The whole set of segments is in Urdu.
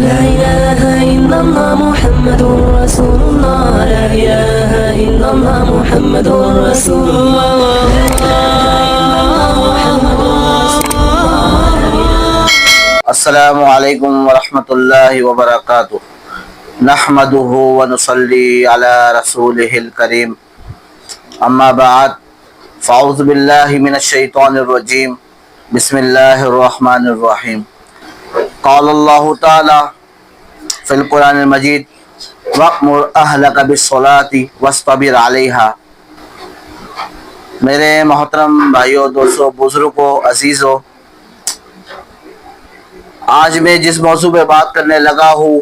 لا إله إلا الله محمد رسول الله لا إله إلا الله محمد رسول الله السلام علیکم ورحمۃ اللہ وبرکاتہ نحمده ونصلی علی رسولہ الکریم اما بعد فاعوذ باللہ من الشیطان الرجیم بسم اللہ الرحمن الرحیم قال اللہ تعالی فی القرآن المجید وَأْمُرْ أَهْلَكَ بِالصَّلَاةِ وَاصْطَبِرْ عَلَيْهَا۔ میرے محترم بھائیوں، دوستوں، بزرگوں، عزیزوں، آج میں جس موضوع پہ بات کرنے لگا ہوں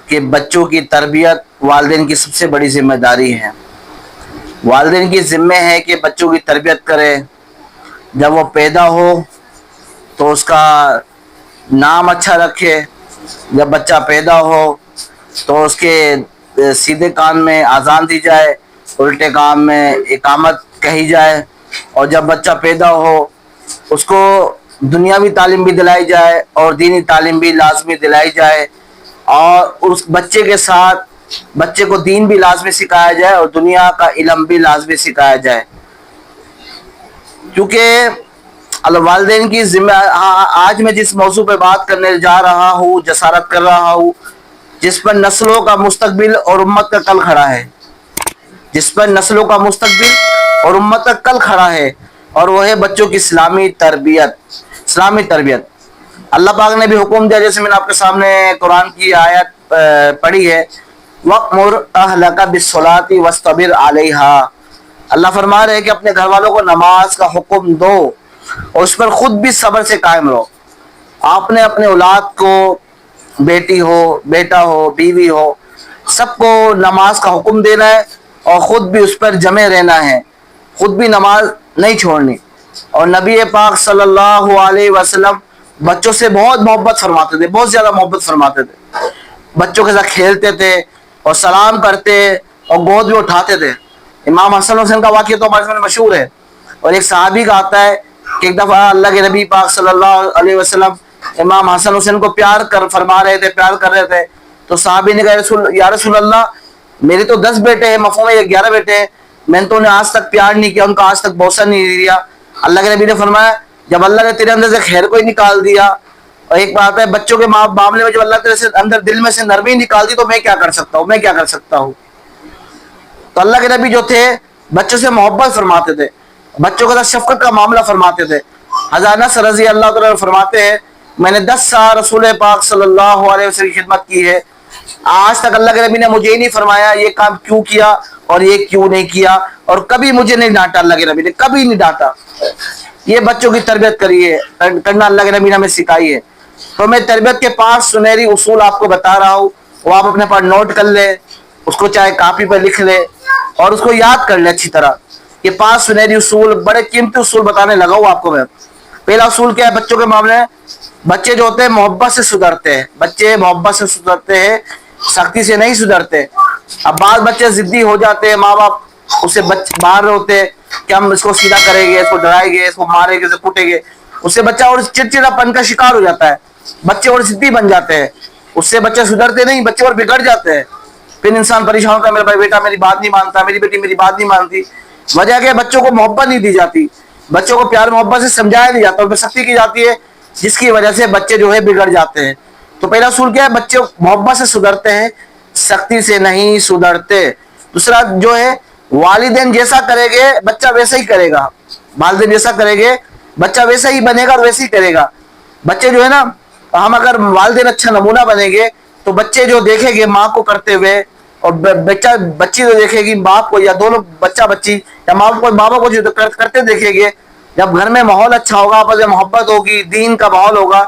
کہ بچوں کی تربیت والدین کی سب سے بڑی ذمہ داری ہے۔ والدین کی ذمہ ہے کہ بچوں کی تربیت کرے۔ جب وہ پیدا ہو تو اس کا نام اچھا رکھے، جب بچہ پیدا ہو تو اس کے سیدھے کان میں اذان دی جائے، الٹے کان میں اقامت کہی جائے، اور جب بچہ پیدا ہو اس کو دنیاوی تعلیم بھی دلائی جائے اور دینی تعلیم بھی لازمی دلائی جائے، اور اس بچے کے ساتھ بچے کو دین بھی لازمی سکھایا جائے اور دنیا کا علم بھی لازمی سکھایا جائے۔ کیونکہ والدین کی ذمہ، آج میں جس موضوع پہ بات کرنے جا رہا ہوں، جسارت کر رہا ہوں، جس پر نسلوں کا مستقبل اور امت کا کل کھڑا ہے، جس پر نسلوں کا مستقبل اور امت کا کل کھڑا ہے، اور وہ ہے بچوں کی اسلامی تربیت۔ اسلامی تربیت اللہ پاک نے بھی حکم دیا، جیسے میں نے آپ کے سامنے قرآن کی آیت پڑھی ہے، وَأْمُرْ أَهْلَكَ بِالصَّلَاةِ وَاصْطَبِرْ عَلَيْهَا۔ اللہ فرما رہے ہیں کہ اپنے گھر والوں کو نماز کا حکم دو اور اس پر خود بھی صبر سے قائم رہو۔ آپ نے اپنے اولاد کو، بیٹی ہو، بیٹا ہو، بیوی ہو، سب کو نماز کا حکم دینا ہے اور خود بھی اس پر جمے رہنا ہے، خود بھی نماز نہیں چھوڑنی۔ اور نبی پاک صلی اللہ علیہ وسلم بچوں سے بہت محبت فرماتے تھے، بہت زیادہ محبت فرماتے تھے، بچوں کے ساتھ کھیلتے تھے اور سلام کرتے اور گود میں اٹھاتے تھے۔ امام حسن حسین کا واقعہ تو ہمارے سامنے مشہور ہے، اور ایک صحابی کا آتا ہے کہ ایک دفعہ اللہ کے نبی پاک صلی اللہ علیہ وسلم امام حسن حسین کو پیار فرما رہے تھے، پیار کر رہے تھے، تو صحابی نے کہا یا رسول اللہ، میرے تو 10 بیٹے ہیں، مفہوم ہے 11 بیٹے ہیں، میں نے تو انہیں آج تک پیار نہیں کیا، ان کا آج تک بوسہ نہیں دیا۔ اللہ کے نبی نے فرمایا جب اللہ نے تیرے اندر سے خیر کو ہی نکال دیا، اور ایک بات ہے بچوں کے معاملے میں جب اللہ تیرے سے اندر دل میں سے نرمی نکال دی تو میں کیا کر سکتا ہوں، میں کیا کر سکتا ہوں۔ تو اللہ کے نبی جو تھے بچوں سے محبت فرماتے تھے، بچوں کے ساتھ شفقت کا معاملہ فرماتے تھے۔ حضرت انس رضی اللہ تعالیٰ فرماتے ہیں میں نے 10 سال رسول پاک صلی اللہ علیہ وسلم کی خدمت کی ہے، آج تک اللہ کے نبی نے مجھے ہی نہیں فرمایا یہ کام کیوں کیا اور یہ کیوں نہیں کیا، اور کبھی مجھے نہیں ڈانٹا، اللہ کے نبی نے کبھی نہیں ڈانٹا۔ یہ بچوں کی تربیت کرنا اللہ کے نبی نے ہمیں سکھائی ہے۔ تو میں تربیت کے 5 سنہری اصول آپ کو بتا رہا ہوں، وہ آپ اپنے پاس نوٹ کر لیں، اس کو چاہے کاپی پر لکھ لیں اور اس کو یاد کر لیں اچھی طرح۔ یہ 5 سنہری اصول، بڑے قیمتی اصول بتانے لگا ہوں آپ کو میں۔ پہلا اصول کیا ہے بچوں کے معاملے میں؟ بچے جو ہوتے ہیں محبت سے سدھرتے ہیں، بچے محبت سے سدھرتے ہیں، سختی سے نہیں سدھرتے۔ اب بعض بچے ضدی ہو جاتے ہیں، ماں باپ اسے باہر ہوتے ہیں کہ ہم اس کو سیدھا کریں گے، اس کو ڈرائیں گے، اس کو ماریں گے، اسے کوٹیں گے، اس سے بچہ اور چڑچڑا پن کا شکار ہو جاتا ہے، بچے اور ضدی بن جاتے ہیں، اس سے بچے سدھرتے نہیں، بچے اور بگڑ جاتے ہیں، پھر انسان پریشان ہوتا ہے میرا بھائی بیٹا میری بات نہیں مانتا، میری بیٹی میری بات نہیں مانتی۔ وجہ کہ بچوں کو محبت نہیں دی جاتی، بچوں کو پیار محبت سے سمجھایا نہیں جاتا، ان پہ سختی کی جاتی ہے، جس کی وجہ سے بچے جو ہے بگڑ جاتے ہیں۔ تو پہلا اصول کیا ہے؟ بچے محبت سے سدھرتے ہیں، سختی سے نہیں سدھرتے۔ دوسرا جو ہے والدین جیسا کرے گے بچہ ویسا ہی کرے گا، والدین جیسا کرے گے بچہ ویسا ہی بنے گا اور ویسا ہی کرے گا۔ بچے جو ہے نا، ہم اگر والدین اچھا نمونہ بنیں گے تو بچے جو دیکھیں گے ماں کو کرتے ہوئے، اور بچی جو دیکھے گی باپ کو، یا دونوں بچہ بچی یا ماں کو بابا کو جو کرتے دیکھیں گے، جب گھر میں ماحول اچھا ہوگا، آپس میں محبت ہوگی، دین کا ماحول ہوگا،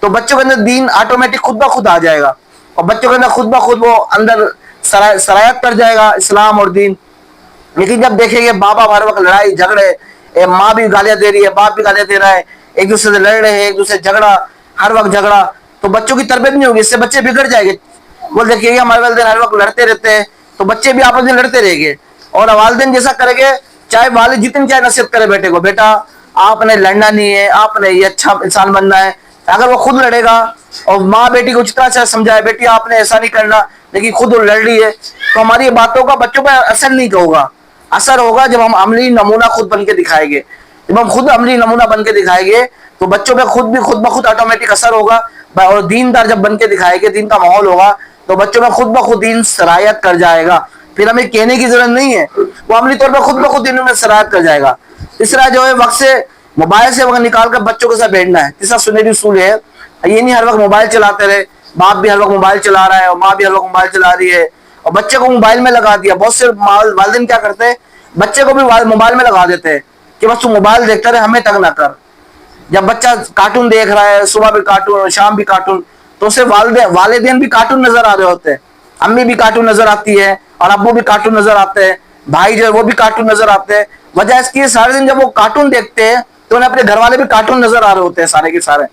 تو بچوں کے اندر دین آٹومیٹک خود بخود آ جائے گا، اور بچوں کے اندر خود بخود وہ اندر سرایت کر جائے گا اسلام اور دین۔ لیکن جب دیکھیں گے باپ ہر وقت لڑائی جھگڑے، ماں بھی گالیاں دے رہی ہے، باپ بھی گالیاں دے رہا ہے، ایک دوسرے سے لڑ رہے ہیں، ایک دوسرے سے جھگڑا، ہر وقت جھگڑا، تو بچوں کی تربیت نہیں ہوگی، اس سے بچے بگڑ جائیں گے۔ وہ دیکھیں گے ہمارے والدین ہر وقت لڑتے رہتے ہیں تو بچے بھی آپس میں لڑتے رہیں گے، اور والدین جیسا کریں گے، چاہے والد جتنی چاہے نصیحت کرے بیٹے کو، بیٹا آپ نے لڑنا نہیں ہے، آپ نے یہ اچھا انسان بننا ہے، اگر وہ خود لڑے گا اور ماں بیٹی کو جتنا اچھا سمجھائے بیٹی آپ نے ایسا نہیں کرنا, لیکن خود وہ لڑ رہی ہے, تو ہماری باتوں کا بچوں پہ اثر نہیں ہوگا. اثر ہوگا جب ہم عملی نمونہ خود بن کے دکھائیں گے. جب ہم خود عملی نمونہ بن کے دکھائیں گے تو بچوں پہ خود بخود آٹومیٹک اثر ہوگا. اور دیندار جب بن کے دکھائے گے, دین کا ماحول ہوگا, تو بچوں میں خود بخود دین سرایت کر جائے گا. پھر ہمیں کہنے کی ضرورت نہیں ہے, وہ عملی طور پر خود بخود دین میں سرایت کر جائے گا. تیسرا جو ہے وقت سے موبائل سے وقت نکال کر بچوں کے ساتھ بیٹھنا ہے. تیسرا سنہری اصول ہے, یہ نہیں ہر وقت موبائل چلاتے رہے, باپ بھی ہر وقت موبائل چلا رہا ہے اور ماں بھی ہر وقت موبائل چلا رہی ہے اور بچے کو موبائل میں لگا دیا. بہت سے والدین کیا کرتے ہیں, بچے کو بھی موبائل میں لگا دیتے ہیں کہ بس تو موبائل دیکھتا رہے, ہمیں تنگ نہ کر. جب بچہ کارٹون دیکھ رہا ہے, صبح بھی کارٹون شام بھی کارٹون, تو اسے والدین بھی کارٹون نظر آ رہے ہوتے ہیں. امی بھی کارٹون نظر آتی ہے اور ابو بھی کارٹون نظر آتے ہیں, بھائی جو ہے وہ بھی کارٹون نظر آتے ہیں. وجہ اس کی سارے دن جب وہ کارٹون دیکھتے ہیں تو انہیں اپنے گھر والے بھی کارٹون نظر آ رہے ہوتے ہیں سارے کے سارے.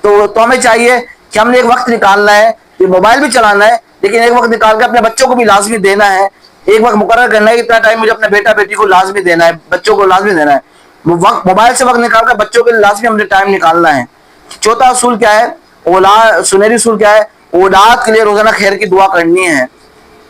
تو ہمیں چاہیے کہ ہم نے ایک وقت نکالنا ہے, یہ موبائل بھی چلانا ہے, لیکن ایک وقت نکال کے اپنے بچوں کو بھی لازمی دینا ہے. ایک وقت مقرر کرنا ہے کہ اتنا ٹائم مجھے اپنے بیٹا بیٹی کو لازمی دینا ہے, بچوں کو لازمی دینا ہے. وقت موبائل سے وقت نکال کر بچوں کے لیے لازمی ہم نے ٹائم نکالنا ہے. چوتھا اصول کیا ہے, سنہری اصول کیا ہے, اولاد کے لیے روزانہ خیر کی دعا کرنی ہے.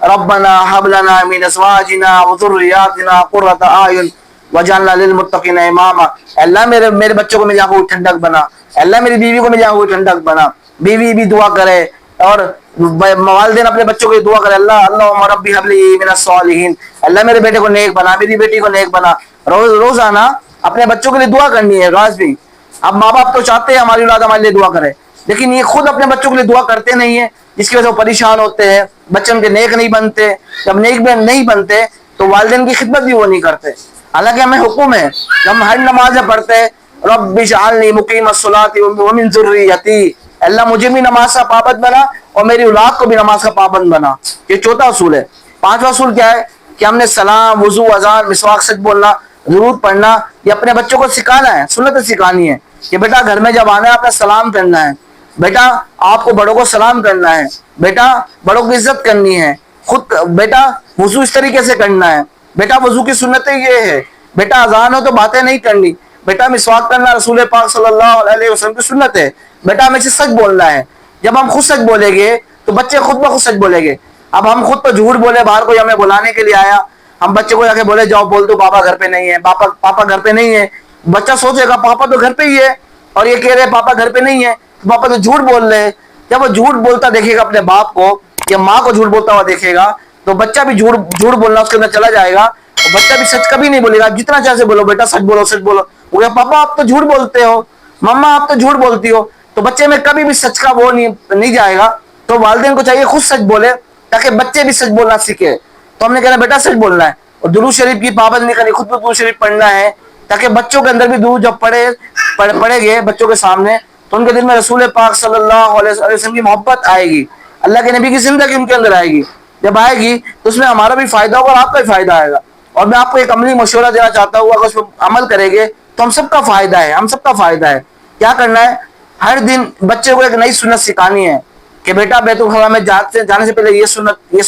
ربنا هب لنا من ازواجنا وذرياتنا قرة اعين واجعلنا للمتقين اماما. اللہ میرے بچوں کو میری آنکھوں کی ٹھنڈک بنا, اللہ میری بیوی کو میری آنکھوں کی ٹھنڈک بنا. بیوی بھی دعا کرے اور والدین اپنے بچوں کو دعا کرے, اللہم ربی هب لی من الصالحین, اللہ میرے بیٹے کو نیک بنا, میری بیٹی کو نیک بنا. روزانہ اپنے بچوں کے لیے دعا کرنی ہے لازمی. اب ماں باپ تو چاہتے ہیں ہماری اولاد ہمارے لیے دعا کرے, لیکن یہ خود اپنے بچوں کے لیے دعا کرتے نہیں ہیں, جس کی وجہ سے وہ پریشان ہوتے ہیں, بچے ان کے نیک نہیں بنتے. جب نیک نہیں بنتے تو والدین کی خدمت بھی وہ نہیں کرتے. حالانکہ ہمیں حکم ہے, ہم ہر نماز میں پڑھتے ہیں رب اجعلنی مقیم الصلاۃ ومن ذریتی, اللہ مجھے بھی نماز کا پابند بنا اور میری اولاد کو بھی نماز کا پابند بنا. یہ چوتھا اصول ہے. پانچواں اصول کیا ہے کہ ہم نے سلام, وضو, اذان, مسواک, سچ بولنا, درود پڑھنا, یہ اپنے بچوں کو سکھانا ہے, سنت سکھانی ہے کہ بیٹا گھر میں جب آنا ہے آپ نے سلام کرنا ہے, بیٹا آپ کو بڑوں کو سلام کرنا ہے, بیٹا بڑوں کی عزت کرنی ہے, خود بیٹا وضو اس طریقے سے کرنا ہے, بیٹا وضو کی سنتیں یہ ہے, بیٹا اذان ہو تو باتیں نہیں کرنی, بیٹا مسواک کرنا رسول پاک صلی اللہ علیہ وسلم کی سنت ہے, بیٹا ہمیں سچ بولنا ہے. جب ہم خود سچ بولیں گے تو بچے خود بخود سچ بولیں گے. اب ہم خود تو جھوٹ بولے, باہر کوئی ہمیں بلانے کے لیے آیا, ہم بچے کو جا کے بولے جاؤ بول دو پاپا گھر پہ نہیں ہے, پاپا گھر پہ نہیں ہے. بچہ سوچے گا پاپا تو گھر پہ ہی ہے اور یہ کہہ رہے پاپا گھر پہ نہیں ہے, پاپا تو جھوٹ بول رہے ہیں. جب وہ جھوٹ بولتا دیکھے گا اپنے باپ کو یا ماں کو جھوٹ بولتا ہوا دیکھے گا تو بچہ بھی جھوٹ بولنا اس کے اندر چلا جائے گا, اور بچہ بھی سچ کبھی نہیں بولے گا. جتنا چاہے بولو بیٹا سچ بولو سچ بولو, وہ کہے پاپا آپ تو جھوٹ بولتے ہو, مما آپ تو جھوٹ بولتی ہو, تو بچے میں کبھی بھی سچ کا وہ نہیں جائے گا. تو والدین کو چاہیے خود سچ بولے تاکہ بچے بھی سچ بولنا سیکھے. تو ہم نے کہنا بیٹا سچ بولنا ہے, اور درود شریف کی پابند نہیں کرنی, خود بھی درود شریف پڑھنا ہے تاکہ بچوں کے اندر بھی درود جب پڑھے گے بچوں کے سامنے تو ان کے دل میں رسول پاک صلی اللہ علیہ وسلم کی محبت آئے گی, اللہ کے نبی کی زندگی ان کے اندر آئے گی. جب آئے گی تو اس میں ہمارا بھی فائدہ ہوگا اور آپ کا بھی فائدہ آئے گا. اور میں آپ کو ایک عملی مشورہ دینا چاہتا ہوں, اگر اس پہ عمل کریں گے تو ہم سب کا فائدہ ہے, ہم سب کا فائدہ ہے. کیا کرنا ہے, ہر دن بچے کو ایک نئی سنت سکھانی ہے کہ بیٹا بیت الخلا میں جانے سے پہلے یہ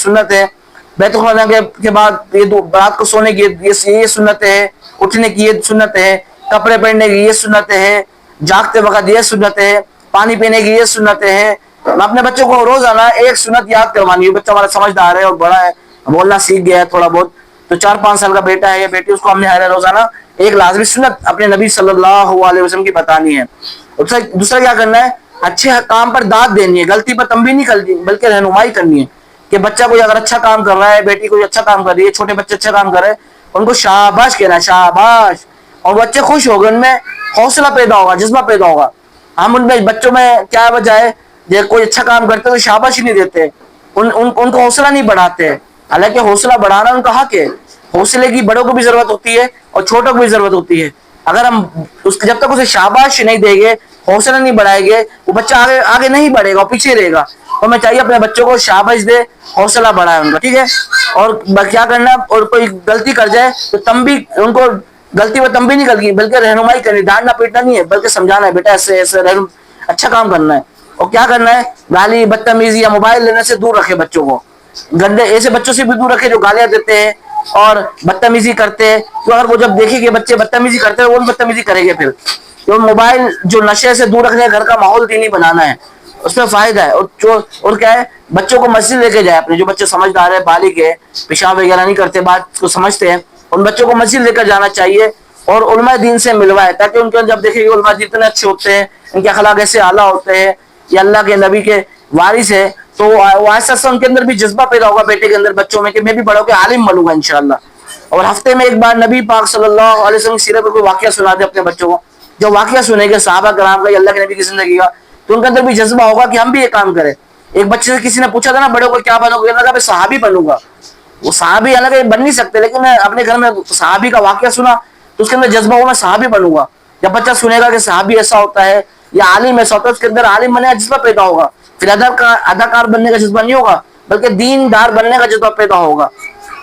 سنت ہے, بیت الخلا کے بعد یہ رات کو سونے کی یہ سنت ہے, اٹھنے کی یہ سنت ہے, کپڑے پہننے کی یہ سنت ہے, جاگتے وقت یہ سنت ہے, پانی پینے کی یہ سنتیں ہیں. اپنے بچوں کو روزانہ ایک سنت یاد کروانی ہے. بچہ ہمارا سمجھدار ہے اور بڑا ہے, بولنا سیکھ گیا ہے تھوڑا بہت, تو 4-5 سال کا بیٹا ہے یا بیٹی, اس کو ہم نے روزانہ ایک لازمی سنت اپنے نبی صلی اللہ علیہ وسلم کی بتانی ہے. دوسرا کیا کرنا ہے, اچھے کام پر داد دینی ہے, غلطی پر تنبیہ نہیں کرنی بلکہ رہنمائی کرنی ہے کہ بچہ کوئی اگر اچھا کام کر رہا ہے, بیٹی کوئی اچھا کام کر رہی ہے, چھوٹے بچے اچھا کام کر رہے ہیں, ان کو شاباش کہنا ہے, شاباش. اور بچے خوش ہو گئے, ان میں حوصلہ پیدا ہوگا, جذبہ پیدا ہوگا. ہم ان میں بچوں میں کیا وجہ ہے, جب کوئی اچھا کام کرتے تو شاباشی نہیں دیتے, ان کو حوصلہ نہیں بڑھاتے. حالانکہ حوصلہ بڑھانا ان کا حق ہے, حوصلے کی بڑوں کو بھی ضرورت ہوتی ہے اور چھوٹوں کو بھی ضرورت ہوتی ہے. اگر ہم جب تک اسے شاباش نہیں دیں گے, حوصلہ نہیں بڑھائیں گے, وہ بچہ آگے نہیں بڑھے گا, پیچھے رہے گا. تو ہمیں چاہیے اپنے بچوں کو شاباش دے, حوصلہ بڑھائے ان کا, ٹھیک ہے. اور کیا کرنا, اور کوئی غلطی کر جائے تو تنبیہ, ان کو غلطی پر تنبیہ نہیں کرنی بلکہ رہنمائی کرنی, ڈانٹنا پیٹنا نہیں ہے بلکہ سمجھانا ہے, بیٹا ایسے ایسے اچھا کام کرنا ہے. اور کیا کرنا ہے, گالی بدتمیزی یا موبائل لینے سے دور رکھے بچوں کو, گندے ایسے بچوں سے بھی دور رکھے جو گالیاں دیتے ہیں اور بدتمیزی کرتے ہیں. تو اگر وہ جب دیکھیں کہ بچے بدتمیزی کرتے ہیں وہ بھی بدتمیزی کریں گے پھر. تو موبائل جو نشے سے دور رکھنے گھر کا ماحول دینی بنانا ہے، اس میں فائدہ ہے. اور کیا ہے، بچوں کو مسجد لے کے جائے اپنے، جو بچے سمجھدار ہے، بالغ ہے، پیشاب وغیرہ نہیں کرتے، بات کو سمجھتے ہیں، ان بچوں کو مسجد لے کر جانا چاہیے اور علماء دین سے ملوائے، تاکہ ان کے جب دیکھیں گے علماء دین اتنے اچھے ہوتے ہیں، ان کے اخلاق ایسے اعلیٰ ہوتے ہیں، یہ اللہ کے نبی کے وارث ہے، تو وہ ایسا ان کے اندر بھی جذبہ پیدا ہوگا، بیٹے کے اندر، بچوں میں، کہ میں بھی بڑا ہو کے عالم بنوں گا انشاءاللہ. اور ہفتے میں ایک بار نبی پاک صلی اللہ علیہ وسلم کی سیرت پر کوئی واقعہ سنا دے اپنے بچوں کو. جو واقعہ سنے گے صحابہ کرام کا یا اللہ کے نبی کی زندگی کا، تو ان کے اندر بھی جذبہ ہوگا کہ ہم بھی یہ کام کریں. ایک بچے سے کسی نے پوچھا تھا نا، بڑے کو کیا بنو گے؟ میں صحابی بنوں گا. وہ صحابی الگ بن نہیں سکتے، لیکن میں اپنے گھر میں صحابی کا واقعہ سنا تو اس کے اندر جذبہ ہوا میں صحابی بنوں گا. جب بچہ سنے گا کہ صحابی ایسا ہوتا ہے یا عالم ایسا ہوتا ہے، اس کے اندر عالم بننے کا جذبہ پیدا ہوگا. پھر اداکار بننے کا جذبہ نہیں ہوگا، بلکہ دیندار بننے کا جذبہ پیدا ہوگا.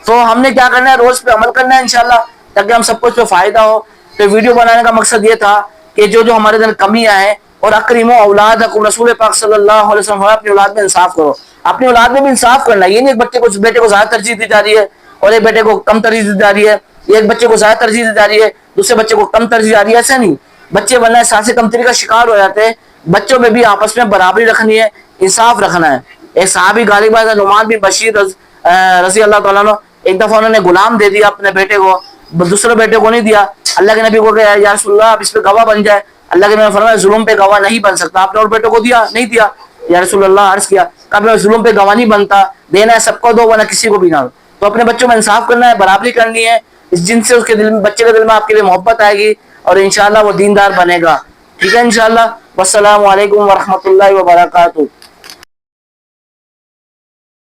تو ہم نے کیا کرنا ہے، روز پہ عمل کرنا ہے انشاءاللہ، تاکہ ہم سب کو اس پہ فائدہ ہو. تو ویڈیو بنانے کا مقصد یہ تھا کہ جو ہمارے اندر کمیاں ہیں، اور اکرموا اولادکم، رسول پاک صلی اللہ علیہ وسلم اپنی اولاد میں انصاف کرو. اپنی اولاد میں بھی انصاف کرنا ہے. یہ نہیں ایک بیٹے کو زیادہ ترجیح دی جا رہی ہے اور ایک بیٹے کو کم ترجیح دی جا رہی ہے، ایک بچے کو زیادہ ترجیح دی جا رہی ہے، دوسرے بچے کو کم ترجیح جا رہی ہے. ایسا نہیں، بچے ورنہ احساس کمتری کا شکار ہو جاتے ہیں. بچوں میں بھی آپس میں برابری رکھنی ہے، انصاف رکھنا ہے. ایک صحابی غالب نعمان بن بشیر رضی اللہ تعالیٰ عنہ، ایک دفعہ انہوں نے غلام دے دیا اپنے بیٹے کو، دوسرے بیٹے کو نہیں دیا. اللہ کے نبی کو کہا یا رسول اللہ آپ اس پہ گواہ بن جائے. اللہ کے نبی نے فرمایا ظلم پہ گواہ نہیں بن سکتا. آپ نے اور بیٹوں کو دیا نہیں دیا؟ یا رسول اللہ عرض کیا، کہا میں ظلم پہ گواہ نہیں بنتا، دینا ہے سب کو دو ورنہ کسی کو بھی نہ دو. تو اپنے بچوں میں انصاف کرنا ہے، برابری کرنی ہے، اس جن سے اس کے دل میں، بچے کے دل میں آپ کے لیے محبت آئے گی اور انشاءاللہ وہ دیندار بنے گا. ٹھیک ہے انشاءاللہ. والسلام علیکم ورحمۃ اللہ وبرکاتہ.